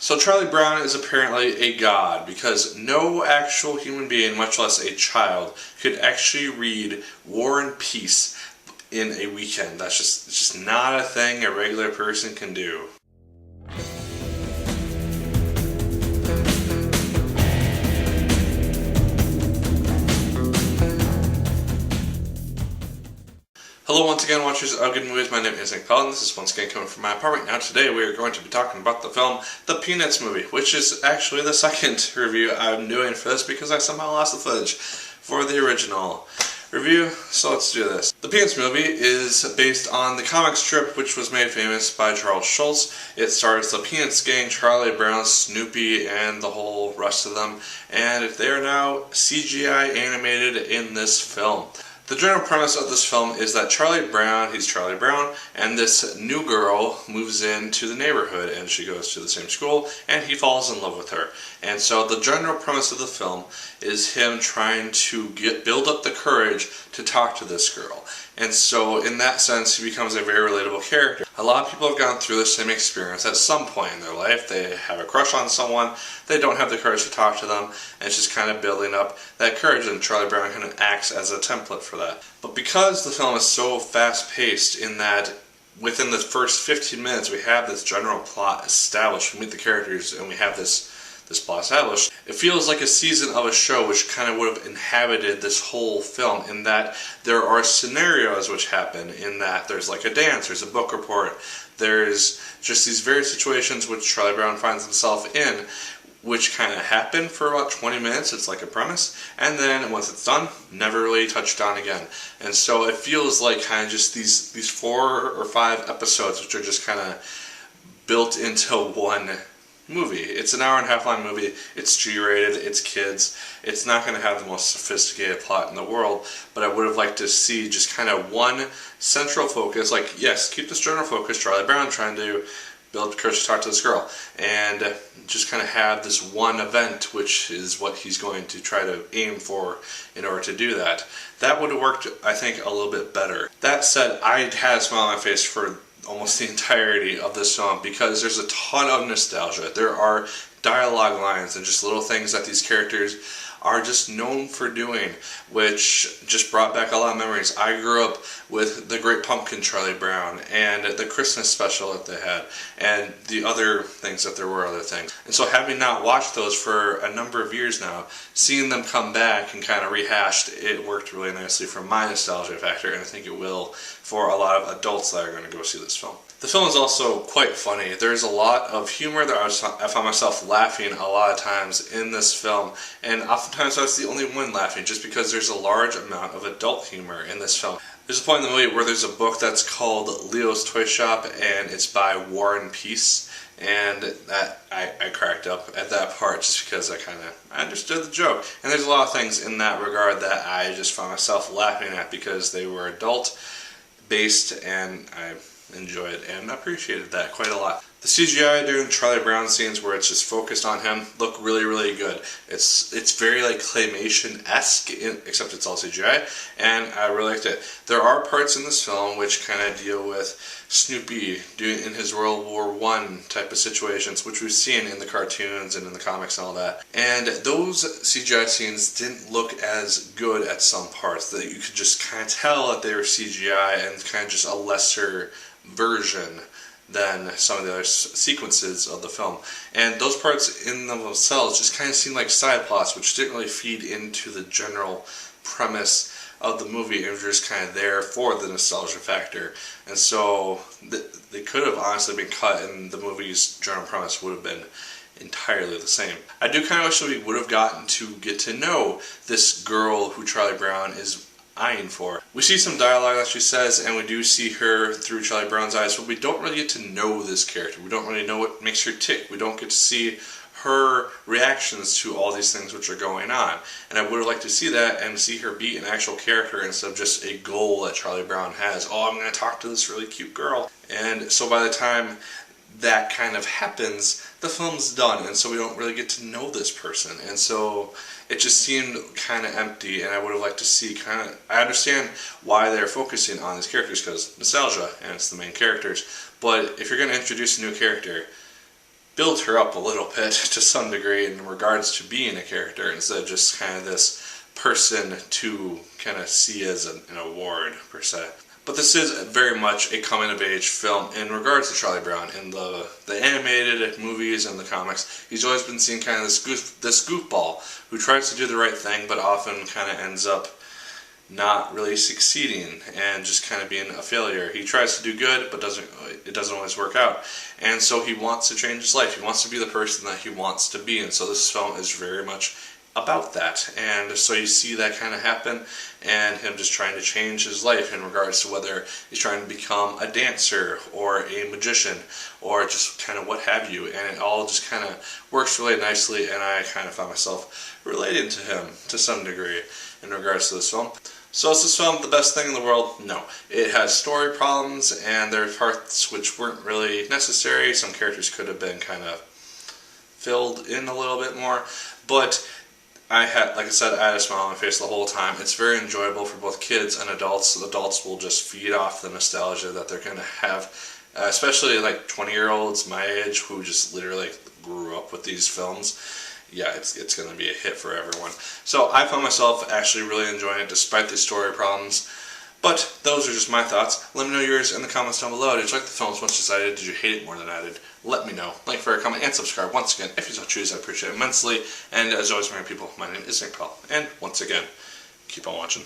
So Charlie Brown is apparently a god because no actual human being, much less a child, could actually read War and Peace in a weekend. That's just not a thing a regular person can do. Hello once again, watchers of Good Movies. My name is Nick Pell, and this is once again coming from my apartment. Now today we are going to be talking about the film The Peanuts Movie, which is actually the second review I'm doing for this because I somehow lost the footage for the original review, so let's do this. The Peanuts Movie is based on the comic strip which was made famous by Charles Schulz. It stars the Peanuts gang, Charlie Brown, Snoopy, and the whole rest of them, and they are now CGI animated in this film. The general premise of this film is that Charlie Brown, he's Charlie Brown, and this new girl moves into the neighborhood and she goes to the same school and he falls in love with her. And so the general premise of the film is him trying to build up the courage to talk to this girl. And so in that sense he becomes a very relatable character. A lot of people have gone through the same experience at some point in their life. They have a crush on someone, they don't have the courage to talk to them, and it's just kind of building up that courage, and Charlie Brown kind of acts as a template for that. But because the film is so fast-paced in that within the first 15 minutes we have this general plot established, we meet the characters and we have this plot established, it feels like a season of a show which kind of would have inhabited this whole film, in that there are scenarios which happen, in that there's like a dance, there's a book report, there's just these various situations which Charlie Brown finds himself in, which kind of happen for about 20 minutes, it's like a premise, and then once it's done, never really touched on again. And so it feels like kind of just these 4 or 5 episodes which are just kind of built into one movie. It's an hour-and-a-half long movie, it's G-rated, it's kids, it's not going to have the most sophisticated plot in the world, but I would have liked to see just kind of one central focus, like, yes, keep this general focus, Charlie Brown trying to build courage to talk to this girl, and just kind of have this one event, which is what he's going to try to aim for in order to do that. That would have worked, I think, a little bit better. That said, I had a smile on my face for almost the entirety of this film because there's a ton of nostalgia. There are dialogue lines and just little things that these characters are just known for doing, which just brought back a lot of memories. I grew up with The Great Pumpkin, Charlie Brown, and the Christmas special that they had, and the other things that there were other things. And so having not watched those for a number of years now, seeing them come back and kind of rehashed, it worked really nicely for my nostalgia factor, and I think it will for a lot of adults that are going to go see this film. The film is also quite funny. There's a lot of humor that I found myself laughing a lot of times in this film, and oftentimes I was the only one laughing just because there's a large amount of adult humor in this film. There's a point in the movie where there's a book that's called Leo's Toy Shop, and it's by War and Peace, and that I cracked up at that part just because I understood the joke. And there's a lot of things in that regard that I just found myself laughing at because they were adult based, and I enjoyed and appreciated that quite a lot. The CGI during Charlie Brown scenes where it's just focused on him look really, really good. It's very like claymation-esque, except it's all CGI, and I really liked it. There are parts in this film which kind of deal with Snoopy doing in his World War I type of situations, which we've seen in the cartoons and in the comics and all that. And those CGI scenes didn't look as good at some parts, that you could just kind of tell that they were CGI and kind of just a lesser version than some of the other sequences of the film. And those parts in themselves just kind of seemed like side plots which didn't really feed into the general premise of the movie, and were just kind of there for the nostalgia factor. And so they could have honestly been cut and the movie's general premise would have been entirely the same. I do kind of wish that we would have gotten to get to know this girl who Charlie Brown is eyeing for. We see some dialogue that she says, and we do see her through Charlie Brown's eyes, but we don't really get to know this character. We don't really know what makes her tick. We don't get to see her reactions to all these things which are going on. And I would have liked to see that and see her be an actual character instead of just a goal that Charlie Brown has. Oh, I'm going to talk to this really cute girl. And so by the time that kind of happens, the film's done, and so we don't really get to know this person. And so it just seemed kind of empty, and I would have liked to see I understand why they're focusing on these characters, because nostalgia, and it's the main characters, but if you're going to introduce a new character, build her up a little bit to some degree in regards to being a character instead of just kind of this person to kind of see as an award per se. But this is very much a coming-of-age film in regards to Charlie Brown. In the animated movies and the comics, he's always been seen kind of this goofball who tries to do the right thing but often kind of ends up not really succeeding and just kind of being a failure. He tries to do good, but it doesn't always work out. And so he wants to change his life. He wants to be the person that he wants to be. And so this film is very much about that. And so you see that kind of happen, and him just trying to change his life in regards to whether he's trying to become a dancer or a magician or just kind of what have you. And it all just kind of works really nicely, and I kind of found myself relating to him to some degree in regards to this film. So is this film the best thing in the world? No. It has story problems, and there are parts which weren't really necessary. Some characters could have been kind of filled in a little bit more, but like I said, I had a smile on my face the whole time. It's very enjoyable for both kids and adults. The adults will just feed off the nostalgia that they're going to have, especially like 20-year-olds my age who just literally grew up with these films. Yeah, it's going to be a hit for everyone. So I found myself actually really enjoying it despite the story problems. But those are just my thoughts. Let me know yours in the comments down below. Did you like the film as much as I did? Did you hate it more than I did? Let me know. Like, favorite, comment, and subscribe. Once again, if you so choose, I appreciate it immensely. And as always, my people, my name is Nick Pell. And once again, keep on watching.